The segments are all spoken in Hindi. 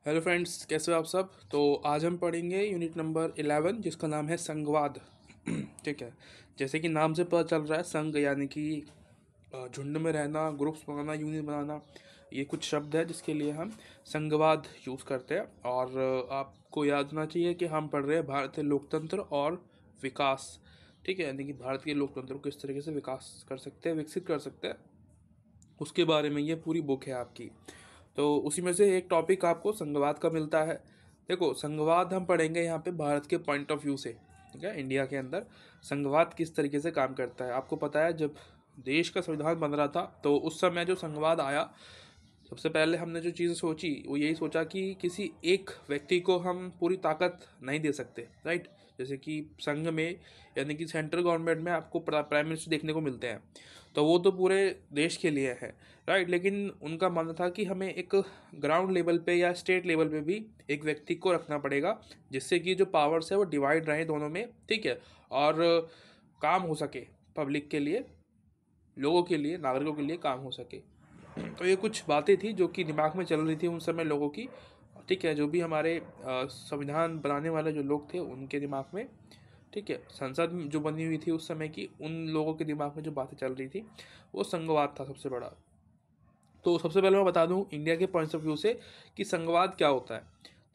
हेलो फ्रेंड्स, कैसे हो आप सब। तो आज हम पढ़ेंगे यूनिट नंबर 11 जिसका नाम है संघवाद। ठीक है। जैसे कि नाम से पता चल रहा है, संघ यानी कि झुंड में रहना, ग्रुप्स बनाना, यूनियन बनाना। ये कुछ शब्द है जिसके लिए हम संघवाद यूज़ करते हैं। और आपको याद होना चाहिए कि हम पढ़ रहे हैं भारतीय लोकतंत्र और विकास। ठीक है, यानी कि भारत के लोकतंत्र को किस तरीके से विकास कर सकते हैं, विकसित कर सकते हैं, उसके बारे में ये पूरी बुक है आपकी। तो उसी में से एक टॉपिक आपको संघवाद का मिलता है। देखो, संघवाद हम पढ़ेंगे यहाँ पे भारत के पॉइंट ऑफ व्यू से। ठीक है, इंडिया के अंदर संघवाद किस तरीके से काम करता है। आपको पता है, जब देश का संविधान बन रहा था तो उस समय जो संघवाद आया, सबसे पहले हमने जो चीज़ सोची वो यही सोचा कि किसी एक व्यक्ति को हम पूरी ताकत नहीं दे सकते, राइट। जैसे कि संघ में यानी कि सेंट्रल गवर्नमेंट में आपको प्राइम मिनिस्टर देखने को मिलते हैं, तो वो तो पूरे देश के लिए है, राइट। लेकिन उनका मानना था कि हमें एक ग्राउंड लेवल पे या स्टेट लेवल पे भी एक व्यक्ति को रखना पड़ेगा, जिससे कि जो पावर्स है वो डिवाइड रहे दोनों में, ठीक है, और काम हो सके पब्लिक के लिए, लोगों के लिए, नागरिकों के लिए काम हो सके। तो ये कुछ बातें थी जो कि दिमाग में चल रही थी उन समय लोगों की। ठीक है, जो भी हमारे संविधान बनाने वाले जो लोग थे उनके दिमाग में, ठीक है, संसद जो बनी हुई थी उस समय की, उन लोगों के दिमाग में जो बातें चल रही थी वो संघवाद था सबसे बड़ा। तो सबसे पहले मैं बता दूं इंडिया के पॉइंट ऑफ व्यू से कि संघवाद क्या होता है।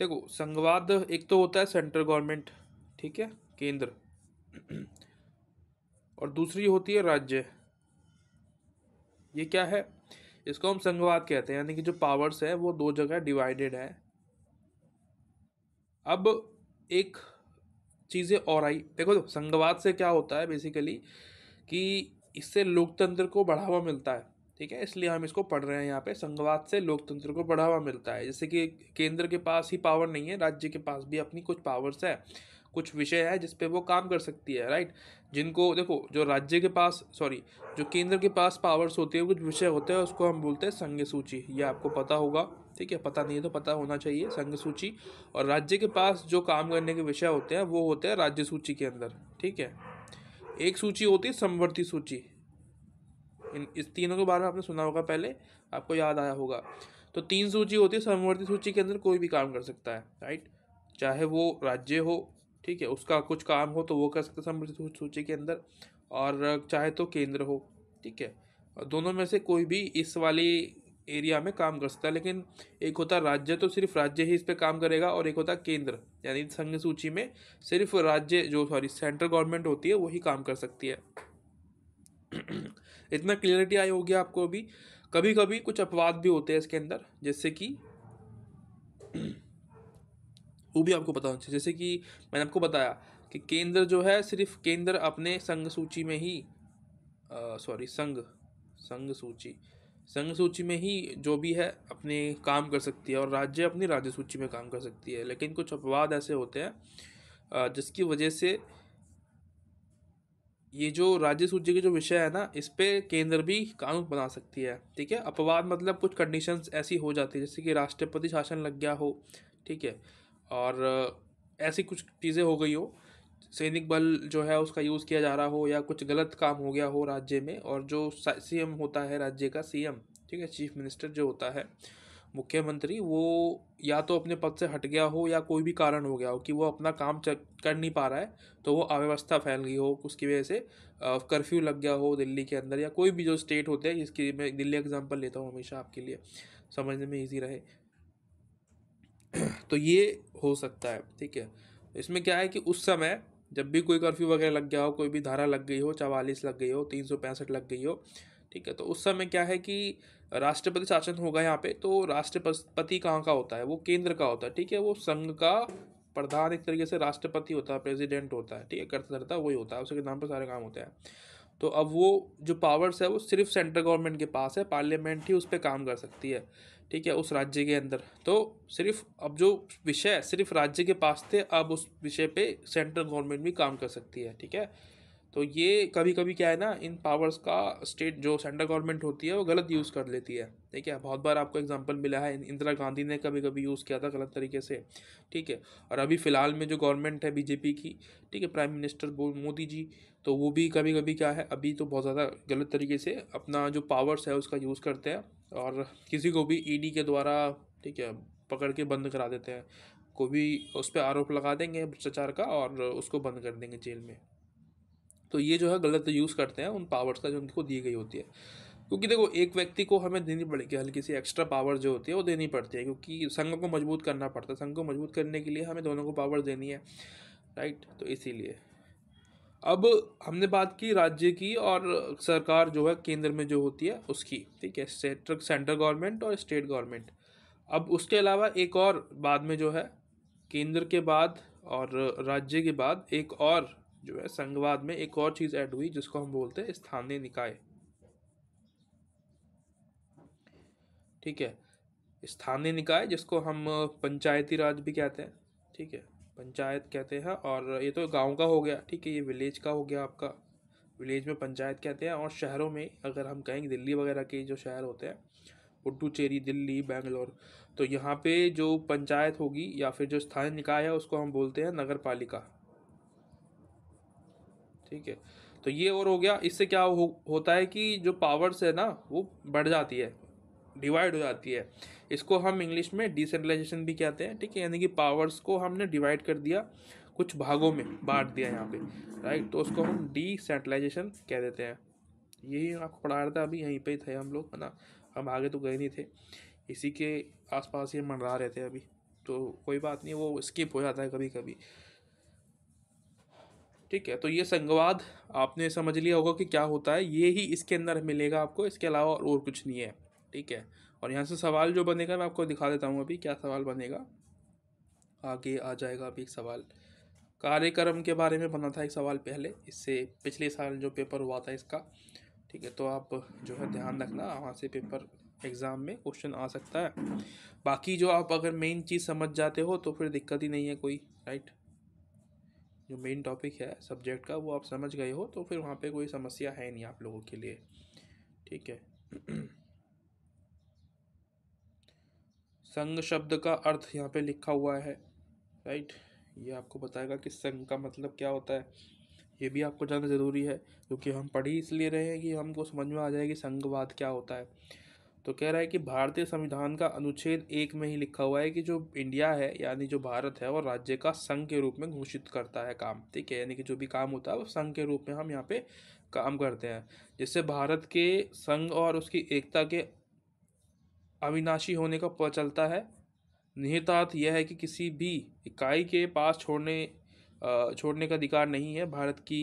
देखो, संघवाद एक तो होता है सेंट्रल गवर्नमेंट, ठीक है, केंद्र, और दूसरी होती है राज्य। ये क्या है, इसको हम संघवाद कहते हैं, यानी कि जो पावर्स है वो दो जगह डिवाइडेड है। अब एक चीज़ें और आई, देखो तो संघवाद से क्या होता है बेसिकली कि इससे लोकतंत्र को बढ़ावा मिलता है। ठीक है, इसलिए हम इसको पढ़ रहे हैं यहाँ पे, संघवाद से लोकतंत्र को बढ़ावा मिलता है। जैसे कि केंद्र के पास ही पावर नहीं है, राज्य के पास भी अपनी कुछ पावर्स है, कुछ विषय है जिस पे वो काम कर सकती है, राइट। जिनको देखो, जो राज्य के पास, सॉरी, जो केंद्र के पास पावर्स होती है, कुछ विषय होते हैं, उसको हम बोलते हैं संघ सूची। ये आपको पता होगा, ठीक है, पता नहीं है तो पता होना चाहिए, संघ सूची। और राज्य के पास जो काम करने के विषय होते हैं वो होते हैं राज्य सूची के अंदर। ठीक है, एक सूची होती है समवर्ती सूची। इस तीनों के बारे में आपने सुना होगा पहले, आपको याद आया होगा। तो तीन सूची होती है, समवर्ती सूची के अंदर कोई भी काम कर सकता है, राइट। चाहे वो राज्य हो, ठीक है, उसका कुछ काम हो तो वो कर सकता है समवर्ती सूची के अंदर, और चाहे तो केंद्र हो, ठीक है। और दोनों में से कोई भी इस वाली एरिया में काम कर सकता है। लेकिन एक होता है राज्य, तो सिर्फ राज्य ही इस पे काम करेगा, और एक होता है केंद्र, यानी संघ सूची में सिर्फ राज्य, जो सॉरी सेंट्रल गवर्नमेंट होती है वही काम कर सकती है। इतना क्लियरिटी आई होगी आपको अभी। कभी कभी कुछ अपवाद भी होते हैं इसके अंदर, जैसे कि वो भी आपको पता होना चाहिए। जैसे कि मैंने आपको बताया कि केंद्र जो है, सिर्फ केंद्र अपने संघ सूची में ही, सॉरी, संघ सूची में ही जो भी है अपने काम कर सकती है, और राज्य अपनी राज्य सूची में काम कर सकती है। लेकिन कुछ अपवाद ऐसे होते हैं जिसकी वजह से ये जो राज्य सूची के जो विषय है ना, इस पे केंद्र भी कानून बना सकती है। ठीक है, अपवाद मतलब कुछ कंडीशंस ऐसी हो जाती है, जैसे कि राष्ट्रपति शासन लग गया हो, ठीक है, और ऐसी कुछ चीज़ें हो गई हो, सैनिक बल जो है उसका यूज़ किया जा रहा हो, या कुछ गलत काम हो गया हो राज्य में, और जो सीएम होता है राज्य का, सीएम, ठीक है, चीफ मिनिस्टर जो होता है, मुख्यमंत्री, वो या तो अपने पद से हट गया हो, या कोई भी कारण हो गया हो कि वो अपना काम कर नहीं पा रहा है, तो वो अव्यवस्था फैल गई हो, उसकी वजह से कर्फ्यू लग गया हो दिल्ली के अंदर, या कोई भी जो स्टेट होते हैं, जिसकी मैं दिल्ली एग्जांपल लेता हूँ हमेशा आपके लिए समझने में ईजी रहे। तो ये हो सकता है, ठीक है। इसमें क्या है कि उस समय जब भी कोई कर्फ्यू वगैरह लग गया हो, कोई भी धारा लग गई हो, 44 लग गई हो, 365 लग गई हो, ठीक है, तो उस समय क्या है कि राष्ट्रपति शासन होगा यहाँ पे। तो राष्ट्रपति कहाँ का होता है, वो केंद्र का होता है, ठीक है, वो संघ का प्रधान एक तरीके से राष्ट्रपति होता है, प्रेसिडेंट होता है, ठीक है, करता धरता वही होता है, उसके नाम पर सारे काम होते हैं। तो अब वो जो पावर्स है वो सिर्फ सेंट्रल गवर्नमेंट के पास है, पार्लियामेंट ही उस पर काम कर सकती है, ठीक है, उस राज्य के अंदर। तो सिर्फ अब जो विषय सिर्फ राज्य के पास थे, अब उस विषय पे सेंट्रल गवर्नमेंट भी काम कर सकती है, ठीक है। तो ये कभी कभी क्या है ना, इन पावर्स का स्टेट जो सेंट्रल गवर्नमेंट होती है वो गलत यूज़ कर लेती है, ठीक है। बहुत बार आपको एग्जांपल मिला है, इंदिरा गांधी ने कभी कभी यूज़ किया था गलत तरीके से, ठीक है। और अभी फ़िलहाल में जो गवर्नमेंट है बीजेपी की, ठीक है, प्राइम मिनिस्टर मोदी जी, तो वो भी कभी कभी क्या है, अभी तो बहुत ज़्यादा गलत तरीके से अपना जो पावर्स है उसका यूज़ करते हैं, और किसी को भी ईडी के द्वारा, ठीक है, पकड़ के बंद करा देते हैं, कोई भी उस पर आरोप लगा देंगे भ्रष्टाचार का और उसको बंद कर देंगे जेल में। तो ये जो है गलत यूज़ करते हैं उन पावर्स का जो उनको दी गई होती है। क्योंकि देखो एक व्यक्ति को हमें देनी पड़ेगी हल्की सी एक्स्ट्रा पावर जो होती है वो देनी पड़ती है, क्योंकि संघ को मजबूत करना पड़ता है। संघ को मजबूत करने के लिए हमें दोनों को पावर देनी है, राइट। तो इसीलिए अब हमने बात की राज्य की और सरकार जो है केंद्र में जो होती है उसकी, ठीक है, सेंट्रल गवर्नमेंट और स्टेट गवर्नमेंट। अब उसके अलावा एक और बाद में जो है केंद्र के बाद और राज्य के बाद एक और जो है संघवाद में एक और चीज़ ऐड हुई जिसको हम बोलते हैं स्थानीय निकाय, ठीक है। स्थानीय निकाय जिसको हम पंचायती राज भी कहते हैं, ठीक है, पंचायत कहते हैं। और ये तो गांव का हो गया, ठीक है, ये विलेज का हो गया आपका, विलेज में पंचायत कहते हैं। और शहरों में अगर हम कहेंगे दिल्ली वगैरह के जो शहर होते हैं, पुडुचेरी, दिल्ली, बेंगलोर, तो यहाँ पे जो पंचायत होगी या फिर जो स्थानीय निकाय है उसको हम बोलते हैं नगर पालिका, ठीक है। तो ये और हो गया। इससे क्या होता है कि जो पावर्स है ना वो बढ़ जाती है, डिवाइड हो जाती है। इसको हम इंग्लिश में डिसेंट्रलाइजेशन भी कहते हैं, ठीक है, यानी कि पावर्स को हमने डिवाइड कर दिया, कुछ भागों में बांट दिया यहाँ पे, राइट। तो उसको हम डिसेंट्रलाइजेशन कह देते हैं। यही आपको पढ़ा रहा था, अभी यहीं पे थे हम लोग, है ना, हम आगे तो गए नहीं थे, इसी के आसपास ही मंडरा रहे थे अभी। तो कोई बात नहीं, वो स्किप हो जाता है कभी कभी, ठीक है। तो ये संघवाद आपने समझ लिया होगा कि क्या होता है, ये ही इसके अंदर मिलेगा आपको, इसके अलावा और कुछ नहीं है, ठीक है। और यहाँ से सवाल जो बनेगा मैं आपको दिखा देता हूँ अभी क्या सवाल बनेगा, आगे आ जाएगा अभी एक सवाल। कार्यक्रम के बारे में बना था एक सवाल पहले, इससे पिछले साल जो पेपर हुआ था इसका, ठीक है। तो आप जो है ध्यान रखना, वहाँ से पेपर एग्ज़ाम में क्वेश्चन आ सकता है। बाकी जो आप अगर मेन चीज़ समझ जाते हो तो फिर दिक्कत ही नहीं है कोई, राइट। जो मेन टॉपिक है सब्जेक्ट का वो आप समझ गए हो तो फिर वहाँ पे कोई समस्या है नहीं आप लोगों के लिए, ठीक है। संघ शब्द का अर्थ यहाँ पे लिखा हुआ है, राइट। ये आपको बताएगा कि संघ का मतलब क्या होता है, ये भी आपको जानना ज़रूरी है, क्योंकि हम पढ़ ही इसलिए रहे हैं कि हमको समझ में आ जाए कि संघवाद क्या होता है। तो कह रहा है कि भारतीय संविधान का अनुच्छेद 1 में ही लिखा हुआ है कि जो इंडिया है यानी जो भारत है वो राज्य का संघ के रूप में घोषित करता है काम, ठीक है। यानी कि जो भी काम होता है वो संघ के रूप में हम यहाँ पे काम करते हैं, जिससे भारत के संघ और उसकी एकता के अविनाशी होने का पता चलता है। निहितार्थ यह है कि किसी भी इकाई के पास छोड़ने का अधिकार नहीं है। भारत की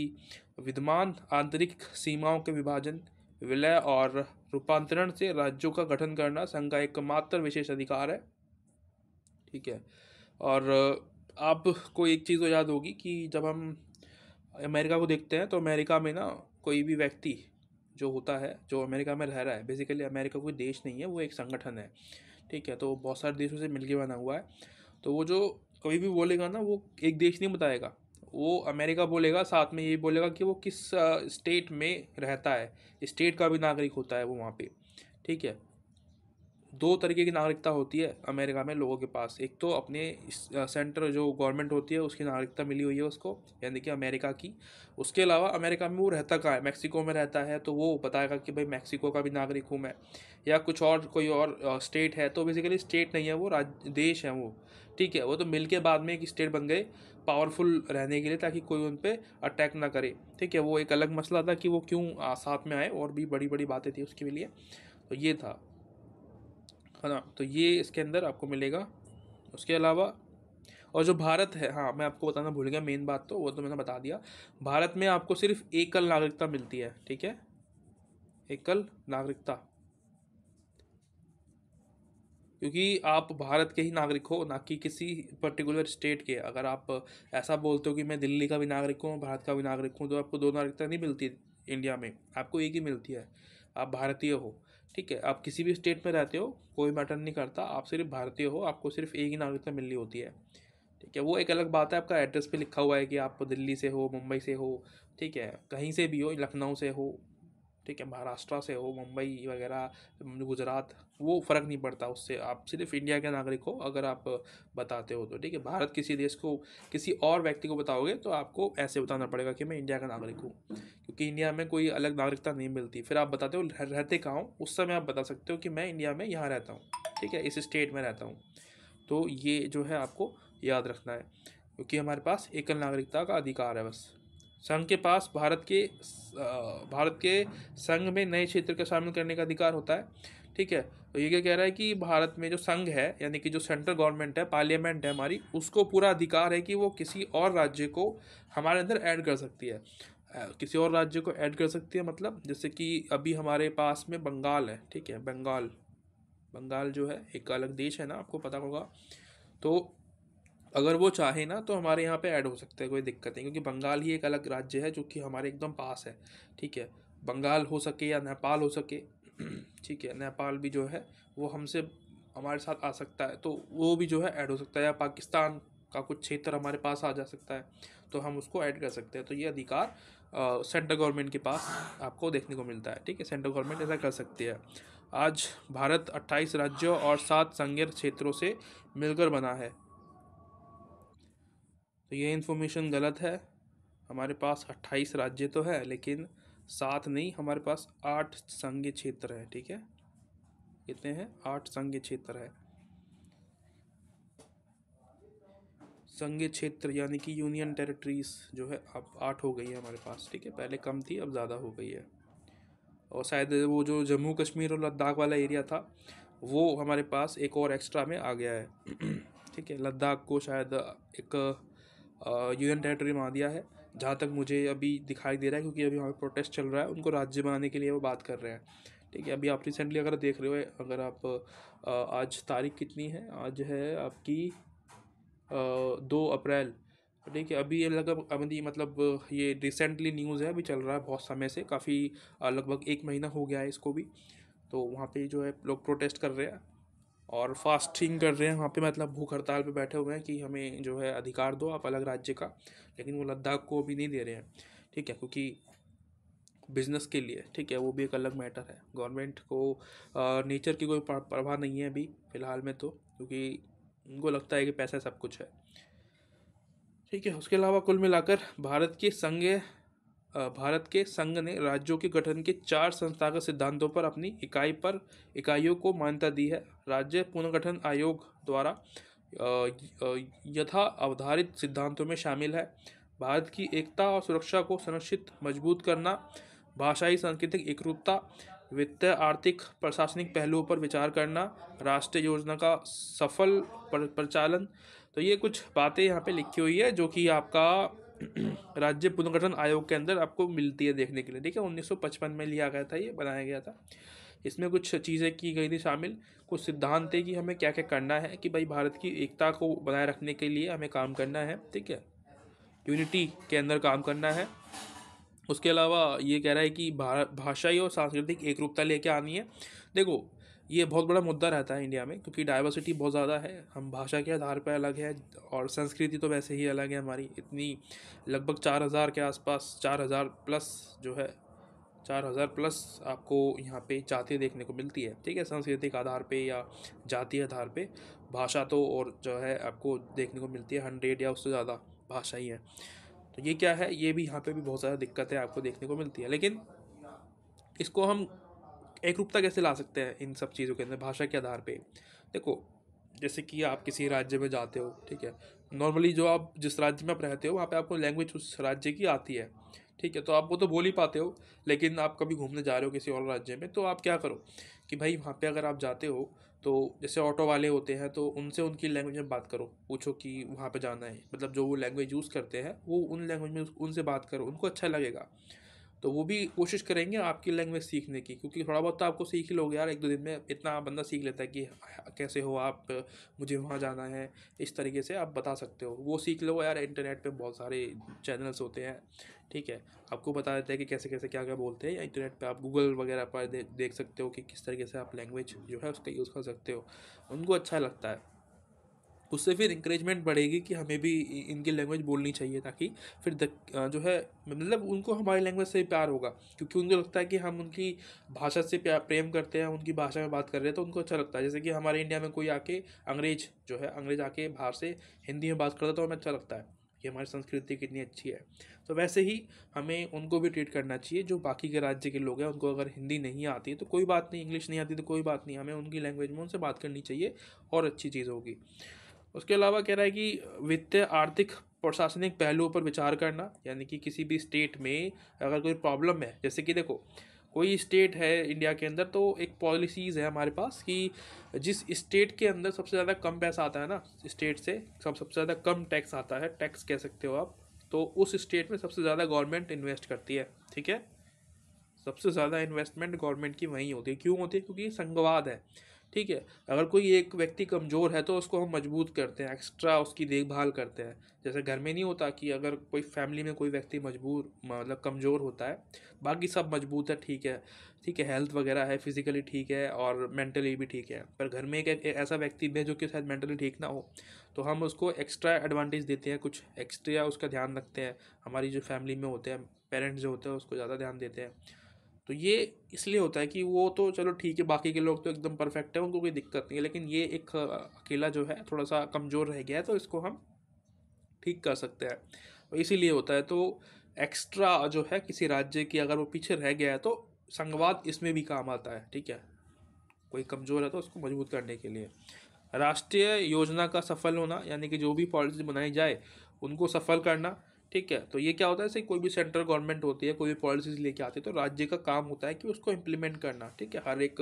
विद्यमान आंतरिक सीमाओं के विभाजन, विलय और रूपांतरण से राज्यों का गठन करना संघ का एकमात्र विशेष अधिकार है, ठीक है। और आपको एक चीज़ तो याद होगी कि जब हम अमेरिका को देखते हैं तो अमेरिका में ना कोई भी व्यक्ति जो होता है, जो अमेरिका में रह रहा है, बेसिकली अमेरिका कोई देश नहीं है, वो एक संगठन है, ठीक है। तो बहुत सारे देशों से मिलके बना हुआ है। तो वो जो कभी भी बोलेगा ना वो एक देश नहीं बताएगा, वो अमेरिका बोलेगा, साथ में ये बोलेगा कि वो किस स्टेट में रहता है, स्टेट का भी नागरिक होता है वो वहाँ पे, ठीक है। दो तरीके की नागरिकता होती है अमेरिका में लोगों के पास, एक तो अपने सेंटर जो गवर्नमेंट होती है उसकी नागरिकता मिली हुई है उसको, यानी कि अमेरिका की। उसके अलावा अमेरिका में वो रहता कहाँ है, मैक्सिको में रहता है, तो वो बताएगा कि भाई मैक्सिको का भी नागरिक हूँ मैं, या कुछ और कोई और स्टेट है। तो बेसिकली स्टेट नहीं है वो, देश है वो, ठीक है। वो तो मिल के बाद में एक स्टेट बन गए पावरफुल रहने के लिए, ताकि कोई उन पर अटैक ना करे, ठीक है। वो एक अलग मसला था कि वो क्यों साथ में आए, और भी बड़ी बड़ी बातें थी उसके लिए। तो ये था, है ना। तो ये इसके अंदर आपको मिलेगा। उसके अलावा और जो भारत है, हाँ मैं आपको बताना भूल गया मेन बात, तो वो तो मैंने बता दिया। भारत में आपको सिर्फ एकल नागरिकता मिलती है, ठीक है, एकल नागरिकता, क्योंकि आप भारत के ही नागरिक हो, ना कि किसी पर्टिकुलर स्टेट के। अगर आप ऐसा बोलते हो कि मैं दिल्ली का भी नागरिक हूँ, भारत का भी नागरिक हूँ, तो आपको दो नागरिकता नहीं मिलती इंडिया में, आपको एक ही मिलती है, आप भारतीय हो, ठीक है। आप किसी भी स्टेट में रहते हो कोई मैटर नहीं करता, आप सिर्फ भारतीय हो, आपको सिर्फ एक ही नागरिकता मिलनी होती है, ठीक है। वो एक अलग बात है, आपका एड्रेस पे लिखा हुआ है कि आप दिल्ली से हो, मुंबई से हो, ठीक है, कहीं से भी हो, लखनऊ से हो, ठीक है, महाराष्ट्र से हो, मुंबई वगैरह, गुजरात, वो फ़र्क नहीं पड़ता उससे, आप सिर्फ इंडिया के नागरिक हो अगर आप बताते हो तो, ठीक है। भारत किसी देश को, किसी और व्यक्ति को बताओगे तो आपको ऐसे बताना पड़ेगा कि मैं इंडिया का नागरिक हूँ, क्योंकि इंडिया में कोई अलग नागरिकता नहीं मिलती। फिर आप बताते हो रहते कहाँ हो, उस समय आप बता सकते हो कि मैं इंडिया में यहाँ रहता हूँ, ठीक है, इस स्टेट में रहता हूँ, तो ये जो है आपको याद रखना है, क्योंकि हमारे पास एकल नागरिकता का अधिकार है। बस संघ के पास भारत के संघ में नए क्षेत्र का शामिल करने का अधिकार होता है। ठीक है, तो ये क्या कह रहा है कि भारत में जो संघ है, यानी कि जो सेंट्रल गवर्नमेंट है, पार्लियामेंट है हमारी, उसको पूरा अधिकार है कि वो किसी और राज्य को हमारे अंदर ऐड कर सकती है। किसी और राज्य को ऐड कर सकती है, मतलब जैसे कि अभी हमारे पास में बंगाल है। ठीक है, बंगाल बंगाल जो है एक अलग देश है ना, आपको पता होगा। तो अगर वो चाहे ना तो हमारे यहाँ पे ऐड हो सकता है, कोई दिक्कत नहीं, क्योंकि बंगाल ही एक अलग राज्य है जो कि हमारे एकदम पास है। ठीक है, बंगाल हो सके या नेपाल हो सके। ठीक है, नेपाल भी जो है वो हमसे हमारे साथ आ सकता है, तो वो भी जो है ऐड हो सकता है, या पाकिस्तान का कुछ क्षेत्र हमारे पास आ जा सकता है, तो हम उसको ऐड कर सकते हैं। तो ये अधिकार सेंट्रल गवर्नमेंट के पास आपको देखने को मिलता है। ठीक है, सेंट्रल गवर्नमेंट ऐसा कर सकती है। आज भारत 28 राज्यों और 7 संघीय क्षेत्रों से मिलकर बना है। तो ये इन्फॉर्मेशन गलत है। हमारे पास 28 राज्य तो है, लेकिन 7 नहीं, हमारे पास 8 संघीय क्षेत्र है। ठीक है, कितने हैं? 8 संघीय क्षेत्र है। संघीय क्षेत्र यानी कि यूनियन टेरिटरीज जो है अब 8 हो गई है हमारे पास। ठीक है, पहले कम थी, अब ज़्यादा हो गई है। और शायद वो जो जम्मू कश्मीर और लद्दाख वाला एरिया था, वो हमारे पास एक और एक्स्ट्रा में आ गया है। ठीक है, लद्दाख को शायद एक यूनियन टेरिटरी में आ दिया है, जहाँ तक मुझे अभी दिखाई दे रहा है, क्योंकि अभी वहाँ पे प्रोटेस्ट चल रहा है, उनको राज्य बनाने के लिए वो बात कर रहे हैं। ठीक है, अभी आप रिसेंटली अगर देख रहे हो, अगर आप आज तारीख कितनी है, आज है आपकी 2 अप्रैल। ठीक है, अभी ये लगभग अभी मतलब ये रिसेंटली न्यूज़ है, अभी चल रहा है बहुत समय से, काफ़ी लगभग 1 महीना हो गया है इसको भी। तो वहाँ पे जो है लोग प्रोटेस्ट कर रहे हैं और फास्टिंग कर रहे हैं वहाँ पे, मतलब भूख हड़ताल पे बैठे हुए हैं कि हमें जो है अधिकार दो आप अलग राज्य का। लेकिन वो लद्दाख को भी नहीं दे रहे हैं। ठीक है, क्योंकि बिजनेस के लिए। ठीक है, वो भी एक अलग मैटर है। गवर्नमेंट को नेचर की कोई परवाह नहीं है अभी फ़िलहाल में, तो क्योंकि उनको लगता है कि पैसा सब कुछ है। ठीक है, उसके अलावा कुल मिलाकर भारत के संघ ने राज्यों के गठन के 4 संस्थागत सिद्धांतों पर अपनी इकाइयों को मान्यता दी है। राज्य पुनर्गठन आयोग द्वारा यथा अवधारित सिद्धांतों में शामिल है भारत की एकता और सुरक्षा को सुनिश्चित मजबूत करना, भाषाई सांस्कृतिक एकरूपता, वित्तीय आर्थिक प्रशासनिक पहलुओं पर विचार करना, राष्ट्रीय योजना का सफल परिचालन। तो ये कुछ बातें यहाँ पे लिखी हुई है जो कि आपका राज्य पुनर्गठन आयोग के अंदर आपको मिलती है देखने के लिए। ठीक है, 1955 में लिया गया था, ये बनाया गया था। इसमें कुछ चीज़ें की गई थी शामिल, कुछ सिद्धांत थे कि हमें क्या क्या करना है, कि भाई भारत की एकता को बनाए रखने के लिए हमें काम करना है। ठीक है, यूनिटी के अंदर काम करना है। उसके अलावा ये कह रहा है कि भाषाई और सांस्कृतिक एकरूपता लेके आनी है। देखो, ये बहुत बड़ा मुद्दा रहता है इंडिया में, क्योंकि डाइवर्सिटी बहुत ज़्यादा है। हम भाषा के आधार पर अलग है, और संस्कृति तो वैसे ही अलग है हमारी। इतनी लगभग 4,000 के आसपास, 4,000 प्लस जो है, 4,000 प्लस आपको यहाँ पे जातियाँ देखने को मिलती है। ठीक है, सांस्कृतिक आधार पे या जातीय आधार पे भाषा तो और जो है आपको देखने को मिलती है 100 या उससे ज़्यादा भाषा ही है। तो ये क्या है, ये भी यहाँ पे भी बहुत ज़्यादा दिक्कतें आपको देखने को मिलती है। लेकिन इसको हम एकरूपता कैसे ला सकते हैं इन सब चीज़ों के अंदर भाषा के आधार पे? देखो, जैसे कि आप किसी राज्य में जाते हो। ठीक है, नॉर्मली जो आप जिस राज्य में आप रहते हो वहाँ पे आपको लैंग्वेज उस राज्य की आती है। ठीक है, तो आप वो तो बोल ही पाते हो। लेकिन आप कभी घूमने जा रहे हो किसी और राज्य में, तो आप क्या करो कि भाई वहाँ पे अगर आप जाते हो, तो जैसे ऑटो वाले होते हैं, तो उनसे उनकी लैंग्वेज में बात करो, पूछो कि वहाँ पे जाना है, मतलब जो वो लैंग्वेज यूज़ करते हैं वो उन लैंग्वेज में उनसे बात करो, उनको अच्छा लगेगा। तो वो भी कोशिश करेंगे आपकी लैंग्वेज सीखने की, क्योंकि थोड़ा बहुत तो आपको सीख ही लोगे यार, 1-2 दिन में इतना बंदा सीख लेता है कि कैसे हो आप, मुझे वहाँ जाना है, इस तरीके से आप बता सकते हो। वो सीख लो यार, इंटरनेट पे बहुत सारे चैनल्स होते हैं। ठीक है, आपको बता देते हैं कि कैसे कैसे क्या क्या बोलते हैं, या इंटरनेट पे आप गूगल वगैरह पर देख सकते हो कि किस तरीके से आप लैंग्वेज जो है उसका यूज़ कर सकते हो। उनको अच्छा लगता है, उससे फिर इंकरेजमेंट बढ़ेगी कि हमें भी इनकी लैंग्वेज बोलनी चाहिए, ताकि फिर जो है मतलब उनको हमारी लैंग्वेज से प्यार होगा, क्योंकि उनको लगता है कि हम उनकी भाषा से प्रेम करते हैं, उनकी भाषा में बात कर रहे हैं, तो उनको अच्छा लगता है। जैसे कि हमारे इंडिया में कोई आके अंग्रेज आके बाहर से हिंदी में बात करता है, तो हमें अच्छा लगता है। कि हमारी संस्कृति कितनी अच्छी है। तो वैसे ही हमें उनको भी ट्रीट करना चाहिए जो बाकी के राज्य के लोग हैं। उनको अगर हिंदी नहीं आती तो कोई बात नहीं, इंग्लिश नहीं आती तो कोई बात नहीं, हमें उनकी लैंग्वेज में उनसे बात करनी चाहिए और अच्छी चीज़ होगी। उसके अलावा कह रहा है कि वित्तीय आर्थिक प्रशासनिक पहलुओं पर विचार करना, यानी कि किसी भी स्टेट में अगर कोई प्रॉब्लम है, जैसे कि देखो कोई स्टेट है इंडिया के अंदर, तो एक पॉलिसीज़ है हमारे पास कि जिस स्टेट के अंदर सबसे ज़्यादा कम पैसा आता है ना, स्टेट से सबसे ज़्यादा कम टैक्स आता है, टैक्स कह सकते हो आप, तो उस स्टेट में सबसे ज़्यादा गवर्नमेंट इन्वेस्ट करती है। ठीक है, सबसे ज़्यादा इन्वेस्टमेंट गवर्नमेंट की वहीं होती है। क्यों होती है? क्योंकि ये संघवाद है। ठीक है, अगर कोई एक व्यक्ति कमज़ोर है तो उसको हम मजबूत करते हैं, एक्स्ट्रा उसकी देखभाल करते हैं। जैसे घर में नहीं होता कि अगर कोई फैमिली में कोई व्यक्ति मजबूर मतलब कमज़ोर होता है, बाकी सब मजबूत है, ठीक है, ठीक है, हेल्थ वगैरह है, फिजिकली ठीक है और मेंटली भी ठीक है, पर घर में एक ऐसा व्यक्ति भी है जो कि शायद मेंटली ठीक ना हो, तो हम उसको एक्स्ट्रा एडवांटेज देते हैं, कुछ एक्स्ट्रा उसका ध्यान रखते हैं। हमारी जो फैमिली में होते हैं पेरेंट्स जो होते हैं उसको ज़्यादा ध्यान देते हैं। तो ये इसलिए होता है कि वो तो चलो ठीक है, बाकी के लोग तो एकदम परफेक्ट है, उनको कोई दिक्कत नहीं है, लेकिन ये एक अकेला जो है थोड़ा सा कमज़ोर रह गया है, तो इसको हम ठीक कर सकते हैं। तो इसीलिए होता है। तो एक्स्ट्रा जो है किसी राज्य की अगर वो पीछे रह गया है तो संघवाद इसमें भी काम आता है। ठीक है, कोई कमज़ोर है तो उसको मजबूत करने के लिए। राष्ट्रीय योजना का सफल होना, यानी कि जो भी पॉलिसी बनाई जाए उनको सफल करना। ठीक है, तो ये क्या होता है, जैसे कोई भी सेंट्रल गवर्नमेंट होती है, कोई भी पॉलिसीज लेके आती है, तो राज्य का काम होता है कि उसको इम्प्लीमेंट करना। ठीक है, हर एक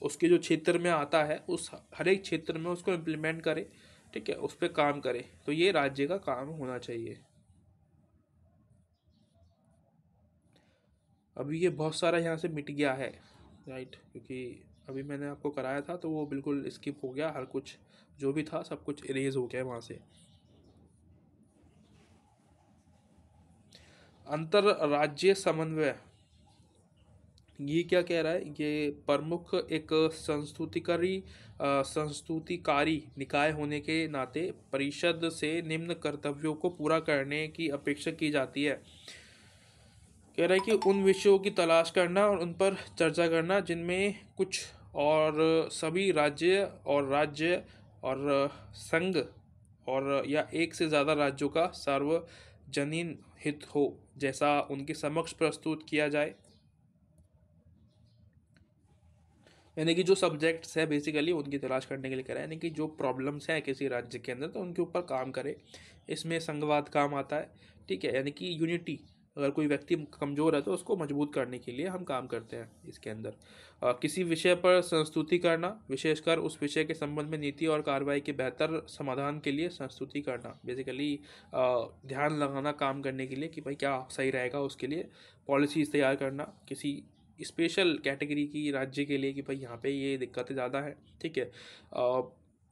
उसके जो क्षेत्र में आता है उस हर एक क्षेत्र में उसको इम्प्लीमेंट करे। ठीक है, उस पर काम करे, तो ये राज्य का काम होना चाहिए। अभी ये बहुत सारा यहाँ से मिट गया है, राइट, क्योंकि अभी मैंने आपको कराया था तो वो बिल्कुल स्किप हो गया, हर कुछ जो भी था सब कुछ इरेज हो गया वहाँ से। अंतरराज्यीय समन्वय, ये क्या कह रहा है, ये प्रमुख एक संस्तुतिकारी निकाय होने के नाते परिषद से निम्न कर्तव्यों को पूरा करने की अपेक्षा की जाती है। कह रहा है कि उन विषयों की तलाश करना और उन पर चर्चा करना जिनमें कुछ और सभी राज्य और संघ और या एक से ज़्यादा राज्यों का सार्वजनीन हित हो, जैसा उनके समक्ष प्रस्तुत किया जाए। यानी कि जो सब्जेक्ट्स है बेसिकली उनकी तलाश करने के लिए कह रहा है, यानी कि जो प्रॉब्लम्स हैं किसी राज्य के अंदर तो उनके ऊपर काम करे। इसमें संघवाद काम आता है। ठीक है, यानी कि यूनिटी, अगर कोई व्यक्ति कमज़ोर है तो उसको मजबूत करने के लिए हम काम करते हैं इसके अंदर। किसी विषय पर संस्तुति करना, विशेषकर उस विषय के संबंध में नीति और कार्रवाई के बेहतर समाधान के लिए संस्तुति करना, बेसिकली ध्यान लगाना काम करने के लिए कि भाई क्या सही रहेगा, उसके लिए पॉलिसीज़ तैयार करना किसी स्पेशल कैटेगरी की राज्य के लिए कि भाई यहाँ पे ये दिक्कतें ज़्यादा है। ठीक है,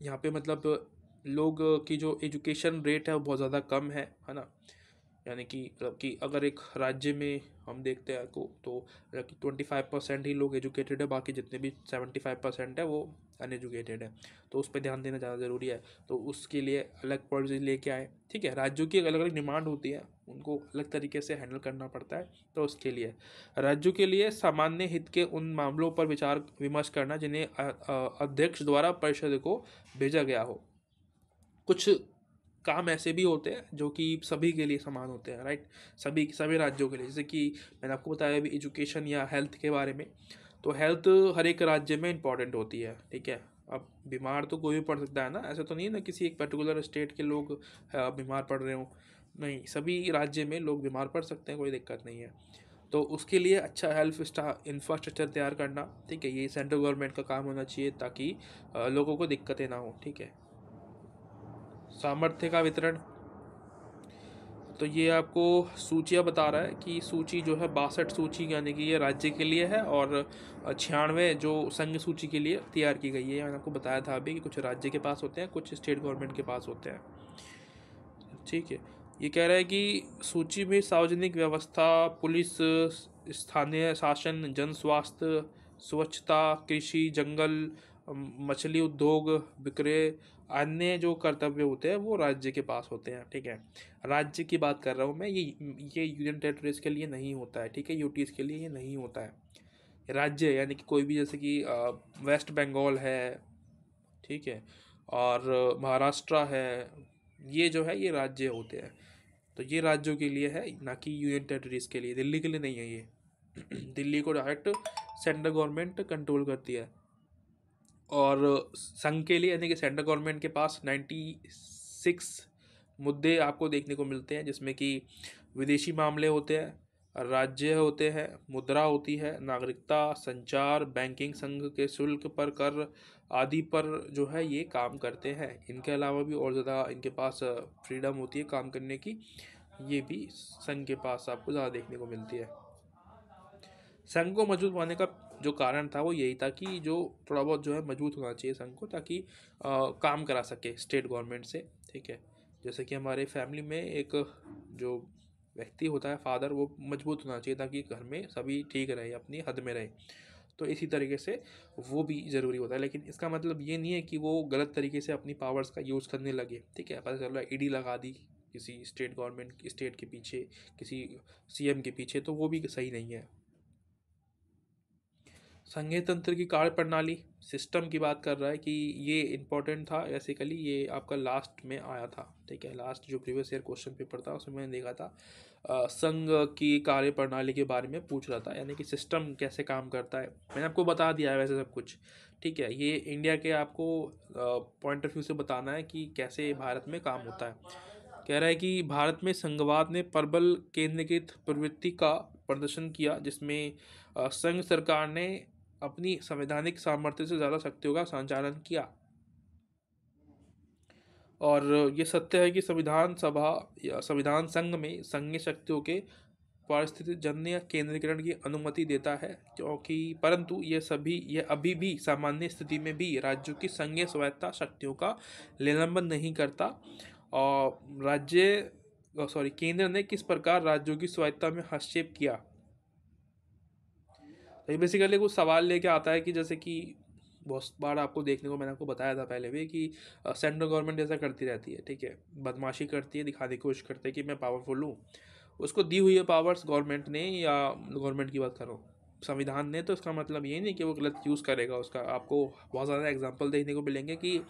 यहाँ पे मतलब लोग की जो एजुकेशन रेट है वो बहुत ज़्यादा कम है ना, यानी कि मतलब कि अगर एक राज्य में हम देखते हैं को तो 25% ही लोग एजुकेटेड है, बाकी जितने भी 75% है वो अनएजुकेटेड है। तो उस पर ध्यान देना ज़्यादा ज़रूरी है, तो उसके लिए अलग पॉलिसी लेके आए। ठीक है, राज्यों की अलग अलग डिमांड होती है, उनको अलग तरीके से हैंडल करना पड़ता है। तो उसके लिए राज्यों के लिए सामान्य हित के उन मामलों पर विचार विमर्श करना जिन्हें अध्यक्ष द्वारा परिषद को भेजा गया हो। कुछ काम ऐसे भी होते हैं जो कि सभी के लिए समान होते हैं, राइट, सभी राज्यों के लिए। जैसे कि मैंने आपको बताया अभी एजुकेशन या हेल्थ के बारे में, तो हेल्थ हर एक राज्य में इंपॉर्टेंट होती है। ठीक है, अब बीमार तो कोई भी पड़ सकता है ना, ऐसा तो नहीं है ना किसी एक पर्टिकुलर स्टेट के लोग बीमार पड़ रहे हों, नहीं, सभी राज्य में लोग बीमार पड़ सकते हैं, कोई दिक्कत नहीं है। तो उसके लिए अच्छा हेल्थ इंफ्रास्ट्रक्चर तैयार करना, ठीक है, ये सेंट्रल गवर्नमेंट का काम होना चाहिए ताकि लोगों को दिक्कतें ना हो। ठीक है, सामर्थ्य का वितरण, तो ये आपको सूचियाँ बता रहा है कि सूची जो है 62 सूची यानी कि ये राज्य के लिए है और 96 जो संघ सूची के लिए तैयार की गई है। मैंने आपको बताया था अभी कि कुछ राज्य के पास होते हैं, कुछ स्टेट गवर्नमेंट के पास होते हैं। ठीक है, ये कह रहा है कि सूची में सार्वजनिक व्यवस्था, पुलिस, स्थानीय शासन, जन स्वास्थ्य, स्वच्छता, कृषि, जंगल, मछली उद्योग, विक्रय, अन्य जो कर्तव्य होते हैं वो राज्य के पास होते हैं। ठीक है, राज्य की बात कर रहा हूँ मैं, ये यूनियन टेरिटरीज के लिए नहीं होता है। ठीक है, यूटीज के लिए ये नहीं होता है। राज्य यानी कि कोई भी, जैसे कि वेस्ट बंगाल है, ठीक है, और महाराष्ट्र है, ये जो है ये राज्य होते हैं। तो ये राज्यों के लिए है, ना कि यूनियन टेरिटरीज के लिए, दिल्ली के लिए नहीं है ये। दिल्ली को डायरेक्ट सेंट्रल गवर्नमेंट कंट्रोल करती है। और संघ के लिए यानी कि सेंट्रल गवर्नमेंट के पास 96 मुद्दे आपको देखने को मिलते हैं, जिसमें कि विदेशी मामले होते हैं, राज्य होते हैं, मुद्रा होती है, नागरिकता, संचार, बैंकिंग, संघ के शुल्क पर कर आदि पर जो है ये काम करते हैं। इनके अलावा भी और ज़्यादा इनके पास फ्रीडम होती है काम करने की, ये भी संघ के पास आपको ज़्यादा देखने को मिलती है। संघ को मजबूत बनाने का जो कारण था वो यही था कि जो थोड़ा बहुत जो है मजबूत होना चाहिए संघ को, ताकि काम करा सके स्टेट गवर्नमेंट से। ठीक है, जैसे कि हमारे फैमिली में एक जो व्यक्ति होता है फादर, वो मजबूत होना चाहिए ताकि घर में सभी ठीक रहे, अपनी हद में रहे। तो इसी तरीके से वो भी ज़रूरी होता है, लेकिन इसका मतलब ये नहीं है कि वो गलत तरीके से अपनी पावर्स का यूज़ करने लगे। ठीक है, पता चल रहा है ईडी लगा दी किसी स्टेट गवर्नमेंट स्टेट के पीछे, किसी सीएम के पीछे, तो वो भी सही नहीं है। संघीय तंत्र की कार्य प्रणाली सिस्टम की बात कर रहा है कि ये इम्पोर्टेंट था, बेसिकली ये आपका लास्ट में आया था। ठीक है, लास्ट जो प्रीवियस ईयर क्वेश्चन पेपर था उसमें मैंने देखा था संघ की कार्य प्रणाली के बारे में पूछ रहा था, यानी कि सिस्टम कैसे काम करता है। मैंने आपको बता दिया है वैसे सब कुछ। ठीक है, ये इंडिया के आपको पॉइंट ऑफ व्यू से बताना है कि कैसे भारत में काम होता है। कह रहा है कि भारत में संघवाद ने प्रबल केंद्रीकृत प्रवृत्ति का प्रदर्शन किया, जिसमें संघ सरकार ने अपनी संवैधानिक सामर्थ्य से ज़्यादा शक्तियों का संचालन किया। और ये सत्य है कि संविधान सभा या संविधान संघ में संघीय शक्तियों के परिस्थिति जन्य केंद्रीकरण की अनुमति देता है, क्योंकि परंतु ये अभी भी सामान्य स्थिति में भी राज्यों की संघीय स्वायत्ता शक्तियों का निलंबन नहीं करता। और केंद्र ने किस प्रकार राज्यों की स्वायत्ता में हस्तक्षेप किया। तो ये बेसिकली कुछ सवाल लेके आता है कि जैसे कि बहुत बार आपको देखने को मैंने आपको बताया था पहले भी कि सेंट्रल गवर्नमेंट ऐसा करती रहती है। ठीक है, बदमाशी करती है, दिखाने की कोशिश करती है कि मैं पावरफुल हूँ। उसको दी हुई है पावर्स गवर्नमेंट ने, या गवर्नमेंट की बात करो संविधान ने, तो इसका मतलब ये नहीं कि वो गलत यूज़ करेगा उसका। आपको बहुत ज़्यादा एग्जांपल देखने को मिलेंगे कि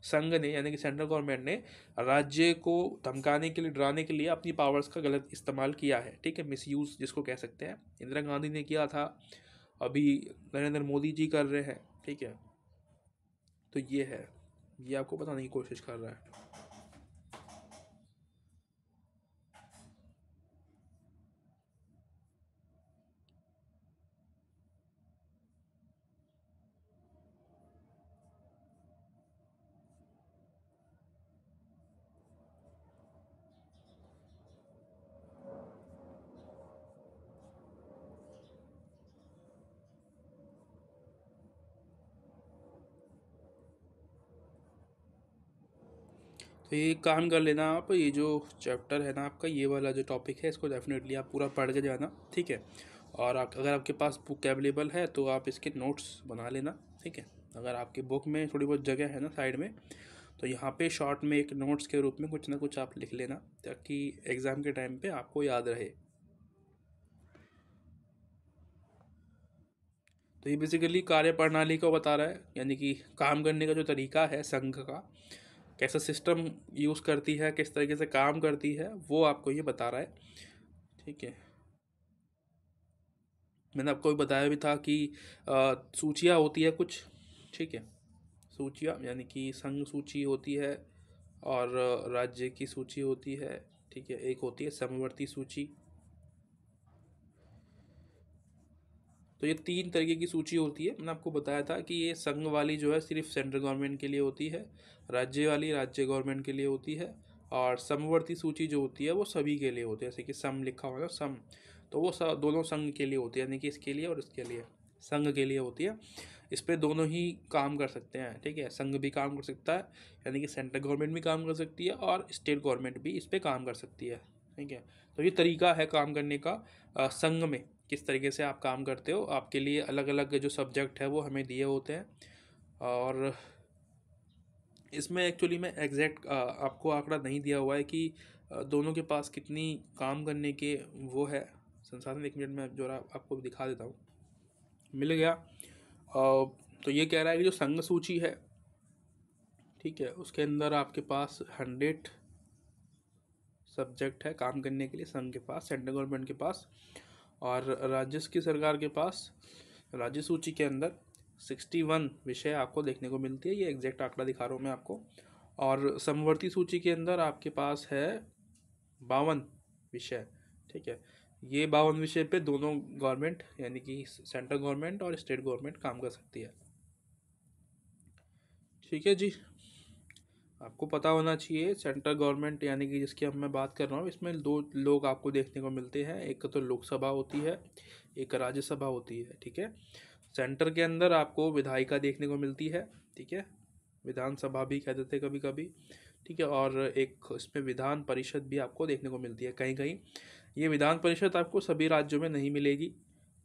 संघ ने यानी कि सेंट्रल गवर्नमेंट ने राज्य को धमकाने के लिए, डराने के लिए अपनी पावर्स का गलत इस्तेमाल किया है। ठीक है, मिसयूज़ जिसको कह सकते हैं। इंदिरा गांधी ने किया था, अभी नरेंद्र मोदी जी कर रहे हैं। ठीक है, तो ये है, ये आपको बताने की कोशिश कर रहा है। तो ये काम कर लेना आप, ये जो चैप्टर है ना आपका, ये वाला जो टॉपिक है, इसको डेफिनेटली आप पूरा पढ़ के जाना। ठीक है, और अगर आपके पास बुक अवेलेबल है तो आप इसके नोट्स बना लेना। ठीक है, अगर आपकी बुक में थोड़ी बहुत जगह है ना साइड में, तो यहाँ पे शॉर्ट में एक नोट्स के रूप में कुछ ना कुछ आप लिख लेना, ताकि एग्ज़ाम के टाइम पे आपको याद रहे। तो ये बेसिकली कार्य प्रणाली को बता रहा है, यानी कि काम करने का जो तरीका है संघ का, कैसा सिस्टम यूज़ करती है, किस तरीके से काम करती है, वो आपको ये बता रहा है। ठीक है, मैंने आपको भी बताया भी था कि सूचियाँ होती है कुछ। ठीक है, सूचियाँ यानी कि संघ सूची होती है और राज्य की सूची होती है। ठीक है, एक होती है समवर्ती सूची। तो ये तीन तरीके की सूची होती है। मैंने आपको बताया था कि ये संघ वाली जो है सिर्फ सेंट्रल गवर्नमेंट के लिए होती है, राज्य वाली राज्य गवर्नमेंट के लिए होती है, और समवर्ती सूची जो होती है वो सभी के लिए होती है। जैसे कि सम लिखा हुआ है ना, सम, तो वो दोनों संघ के लिए होती है, यानी कि इसके लिए और इसके लिए, संघ के लिए होती है। इस पर दोनों ही काम कर सकते हैं। ठीक है, संघ भी काम कर सकता है, यानी कि सेंट्रल गवर्नमेंट भी काम कर सकती है, और स्टेट गवर्नमेंट भी इस पर काम कर सकती है। ठीक है, तो ये तरीका है काम करने का संघ में, किस तरीके से आप काम करते हो। आपके लिए अलग अलग जो सब्जेक्ट है वो हमें दिए होते हैं, और इसमें एक्चुअली में एग्जैक्ट आपको आंकड़ा नहीं दिया हुआ है कि दोनों के पास कितनी काम करने के वो है संसाधन। एक मिनट में जो आपको दिखा देता हूँ, मिल गया। तो ये कह रहा है कि जो संघ सूची है, ठीक है, उसके अंदर आपके पास 100 सब्जेक्ट है काम करने के लिए संघ के पास, सेंट्रल गवर्नमेंट के पास। और राज्य की सरकार के पास राज्य सूची के अंदर 61 विषय आपको देखने को मिलती है। ये एग्जैक्ट आंकड़ा दिखा रहा हूँ मैं आपको। और समवर्ती सूची के अंदर आपके पास है 52 विषय। ठीक है, ये 52 विषय पे दोनों गवर्नमेंट यानी कि सेंट्रल गवर्नमेंट और स्टेट गवर्नमेंट काम कर सकती है। ठीक है जी, आपको पता होना चाहिए सेंट्रल गवर्नमेंट यानी कि जिसकी अब मैं बात कर रहा हूँ, इसमें दो लोग आपको देखने को मिलते हैं। एक तो लोकसभा होती है, एक राज्यसभा होती है। ठीक है, सेंटर के अंदर आपको विधायिका देखने को मिलती है। ठीक है, विधानसभा भी कह देते कभी कभी। ठीक है, और एक इसमें विधान परिषद भी आपको देखने को मिलती है कहीं कहीं। ये विधान परिषद आपको सभी राज्यों में नहीं मिलेगी,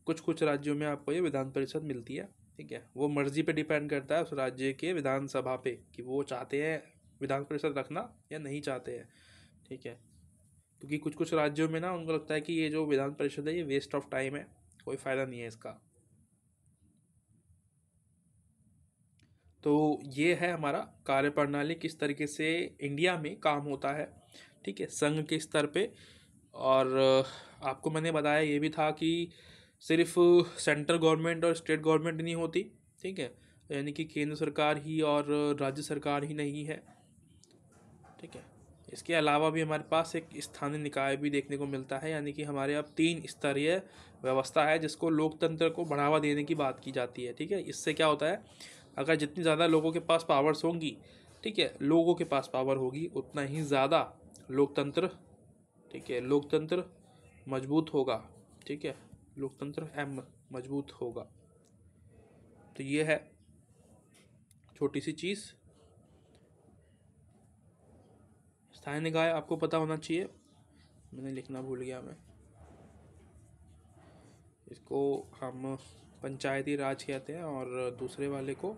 कुछ कुछ राज्यों में आपको ये विधान परिषद मिलती है। ठीक है, वो मर्जी पे डिपेंड करता है उस राज्य के विधानसभा पे कि वो चाहते हैं विधान परिषद रखना या नहीं चाहते हैं। ठीक है, क्योंकि कुछ कुछ राज्यों में ना उनको लगता है कि ये जो विधान परिषद है ये वेस्ट ऑफ टाइम है, कोई फ़ायदा नहीं है इसका। तो ये है हमारा कार्यप्रणाली, किस तरीके से इंडिया में काम होता है। ठीक है, संघ के स्तर पे। और आपको मैंने बताया ये भी था कि सिर्फ सेंट्रल गवर्नमेंट और स्टेट गवर्नमेंट नहीं होती। ठीक है, यानी कि केंद्र सरकार ही और राज्य सरकार ही नहीं है। ठीक है, इसके अलावा भी हमारे पास एक स्थानीय निकाय भी देखने को मिलता है, यानी कि हमारे अब 3 स्तरीय व्यवस्था है जिसको लोकतंत्र को बढ़ावा देने की बात की जाती है। ठीक है, इससे क्या होता है, अगर जितनी ज़्यादा लोगों के पास पावर्स होंगी, ठीक है, लोगों के पास पावर होगी, उतना ही ज़्यादा लोकतंत्र, ठीक है, लोकतंत्र मजबूत होगा। ठीक है, लोकतंत्र मजबूत होगा। तो ये है छोटी सी चीज़। स्थानीय निकाय आपको पता होना चाहिए, मैंने लिखना भूल गया मैं। इसको हम पंचायती राज कहते हैं और दूसरे वाले को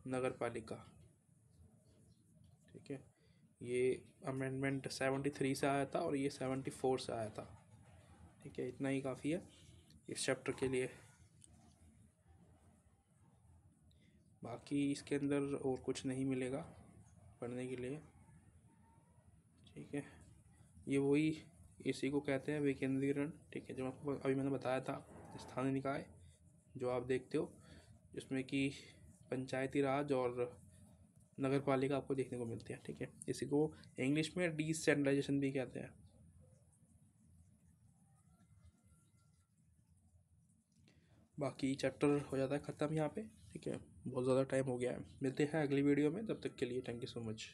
नगर पालिका। ठीक है, ये अमेंडमेंट 73 से आया था और ये 74 से आया था। ठीक है, इतना ही काफ़ी है इस चैप्टर के लिए। बाकी इसके अंदर और कुछ नहीं मिलेगा पढ़ने के लिए। ठीक है, ये वही इसी को कहते हैं विकेंद्रीकरण। ठीक है, जो आपको अभी मैंने बताया था, स्थानीय निकाय जो आप देखते हो, जिसमें कि पंचायती राज और नगर पालिका आपको देखने को मिलती है। ठीक है, इसी को इंग्लिश में डिसेंट्रलाइजेशन भी कहते हैं। बाकी चैप्टर हो जाता है ख़त्म यहाँ पे। ठीक है, बहुत ज़्यादा टाइम हो गया है, मिलते हैं अगली वीडियो में, तब तक के लिए थैंक यू सो मच।